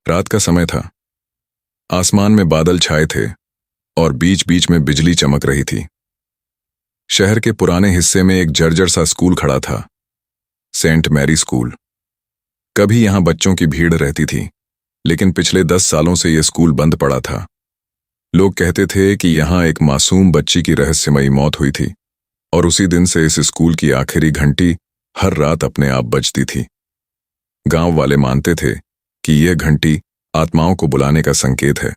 रात का समय था। आसमान में बादल छाए थे और बीच बीच में बिजली चमक रही थी। शहर के पुराने हिस्से में एक जर्जर सा स्कूल खड़ा था, सेंट मैरी स्कूल। कभी यहां बच्चों की भीड़ रहती थी, लेकिन पिछले 10 सालों से यह स्कूल बंद पड़ा था। लोग कहते थे कि यहां एक मासूम बच्ची की रहस्यमयी मौत हुई थी, और उसी दिन से इस स्कूल की आखिरी घंटी हर रात अपने आप बजती थी। गांव वाले मानते थे कि यह घंटी आत्माओं को बुलाने का संकेत है।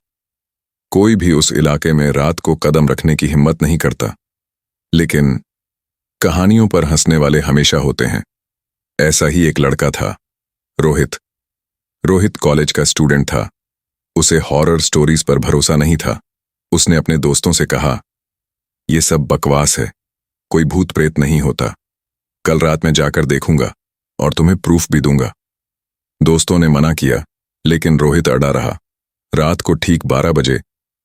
कोई भी उस इलाके में रात को कदम रखने की हिम्मत नहीं करता, लेकिन कहानियों पर हंसने वाले हमेशा होते हैं। ऐसा ही एक लड़का था, रोहित। रोहित कॉलेज का स्टूडेंट था। उसे हॉरर स्टोरीज पर भरोसा नहीं था। उसने अपने दोस्तों से कहा, यह सब बकवास है, कोई भूत प्रेत नहीं होता। कल रात में जाकर देखूंगा और तुम्हें प्रूफ भी दूंगा। दोस्तों ने मना किया, लेकिन रोहित अड़ा रहा। रात को ठीक 12 बजे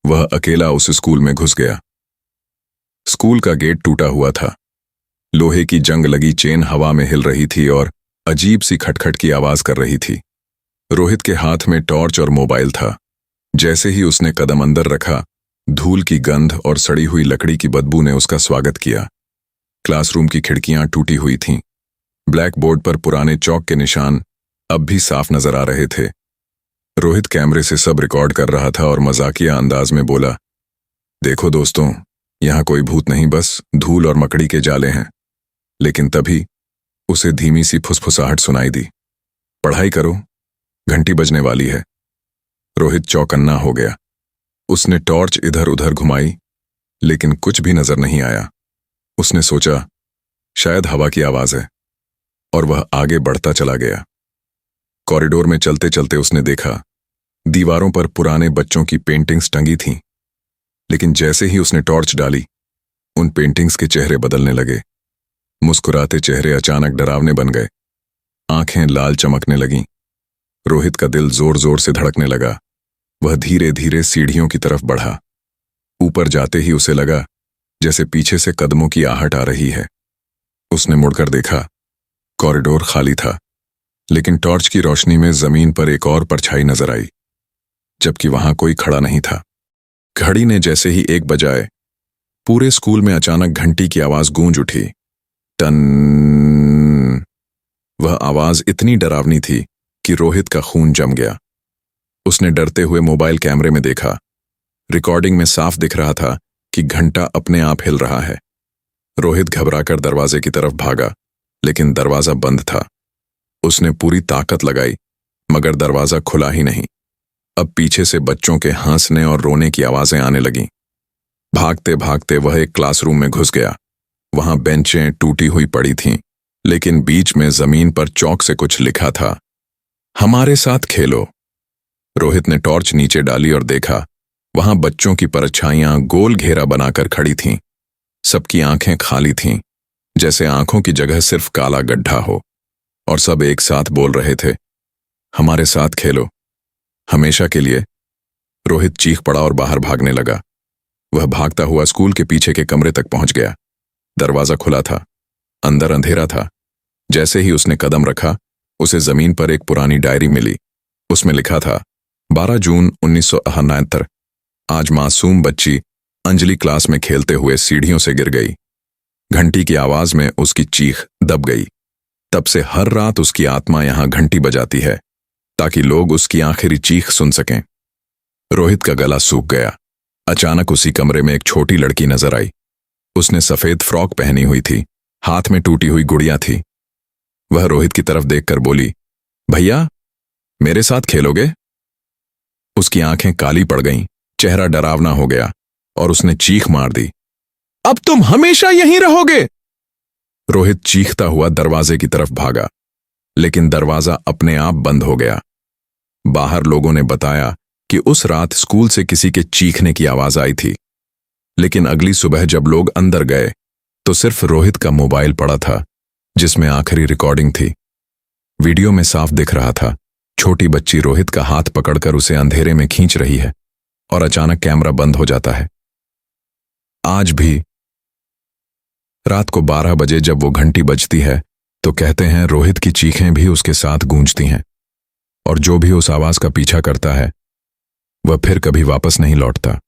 वह अकेला उस स्कूल में घुस गया। स्कूल का गेट टूटा हुआ था। लोहे की जंग लगी चेन हवा में हिल रही थी और अजीब सी खटखट की आवाज कर रही थी। रोहित के हाथ में टॉर्च और मोबाइल था। जैसे ही उसने कदम अंदर रखा, धूल की गंध और सड़ी हुई लकड़ी की बदबू ने उसका स्वागत किया। क्लासरूम की खिड़कियां टूटी हुई थीं। ब्लैक बोर्ड पर पुराने चौक के निशान अब भी साफ नजर आ रहे थे। रोहित कैमरे से सब रिकॉर्ड कर रहा था और मजाकिया अंदाज में बोला, देखो दोस्तों, यहां कोई भूत नहीं, बस धूल और मकड़ी के जाले हैं। लेकिन तभी उसे धीमी सी फुसफुसाहट सुनाई दी, पढ़ाई करो, घंटी बजने वाली है। रोहित चौकन्ना हो गया। उसने टॉर्च इधर उधर घुमाई, लेकिन कुछ भी नजर नहीं आया। उसने सोचा, शायद हवा की आवाज है, और वह आगे बढ़ता चला गया। कॉरिडोर में चलते चलते उसने देखा, दीवारों पर पुराने बच्चों की पेंटिंग्स टंगी थीं। लेकिन जैसे ही उसने टॉर्च डाली, उन पेंटिंग्स के चेहरे बदलने लगे। मुस्कुराते चेहरे अचानक डरावने बन गए। आंखें लाल चमकने लगीं। रोहित का दिल जोर जोर से धड़कने लगा। वह धीरे धीरे सीढ़ियों की तरफ बढ़ा। ऊपर जाते ही उसे लगा जैसे पीछे से कदमों की आहट आ रही है। उसने मुड़कर देखा, कॉरिडोर खाली था, लेकिन टॉर्च की रोशनी में जमीन पर एक और परछाई नजर आई, जबकि वहां कोई खड़ा नहीं था। घड़ी ने जैसे ही 1 बजाए, पूरे स्कूल में अचानक घंटी की आवाज गूंज उठी, टन। वह आवाज इतनी डरावनी थी कि रोहित का खून जम गया। उसने डरते हुए मोबाइल कैमरे में देखा। रिकॉर्डिंग में साफ दिख रहा था कि घंटा अपने आप हिल रहा है। रोहित घबराकर दरवाजे की तरफ भागा, लेकिन दरवाजा बंद था। उसने पूरी ताकत लगाई, मगर दरवाजा खुला ही नहीं। अब पीछे से बच्चों के हंसने और रोने की आवाजें आने लगीं। भागते भागते वह एक क्लासरूम में घुस गया। वहां बेंचें टूटी हुई पड़ी थीं, लेकिन बीच में जमीन पर चौक से कुछ लिखा था, हमारे साथ खेलो। रोहित ने टॉर्च नीचे डाली और देखा, वहां बच्चों की परछाइयां गोल घेरा बनाकर खड़ी थीं। सबकी आंखें खाली थीं, जैसे आंखों की जगह सिर्फ काला गड्ढा हो, और सब एक साथ बोल रहे थे, हमारे साथ खेलो, हमेशा के लिए। रोहित चीख पड़ा और बाहर भागने लगा। वह भागता हुआ स्कूल के पीछे के कमरे तक पहुंच गया। दरवाजा खुला था, अंदर अंधेरा था। जैसे ही उसने कदम रखा, उसे जमीन पर एक पुरानी डायरी मिली। उसमें लिखा था, 12 जून 1969। आज मासूम बच्ची अंजलि क्लास में खेलते हुए सीढ़ियों से गिर गई। घंटी की आवाज में उसकी चीख दब गई। तब से हर रात उसकी आत्मा यहां घंटी बजाती है, ताकि लोग उसकी आखिरी चीख सुन सकें। रोहित का गला सूख गया। अचानक उसी कमरे में एक छोटी लड़की नजर आई। उसने सफेद फ्रॉक पहनी हुई थी, हाथ में टूटी हुई गुड़िया थी। वह रोहित की तरफ देखकर बोली, भैया, मेरे साथ खेलोगे? उसकी आंखें काली पड़ गईं, चेहरा डरावना हो गया, और उसने चीख मार दी, अब तुम हमेशा यहीं रहोगे। रोहित चीखता हुआ दरवाजे की तरफ भागा, लेकिन दरवाजा अपने आप बंद हो गया। बाहर लोगों ने बताया कि उस रात स्कूल से किसी के चीखने की आवाज आई थी, लेकिन अगली सुबह जब लोग अंदर गए तो सिर्फ रोहित का मोबाइल पड़ा था, जिसमें आखिरी रिकॉर्डिंग थी। वीडियो में साफ दिख रहा था, छोटी बच्ची रोहित का हाथ पकड़कर उसे अंधेरे में खींच रही है, और अचानक कैमरा बंद हो जाता है। आज भी रात को 12 बजे जब वो घंटी बजती है, तो कहते हैं रोहित की चीखें भी उसके साथ गूंजती हैं। और जो भी उस आवाज का पीछा करता है वह फिर कभी वापस नहीं लौटता।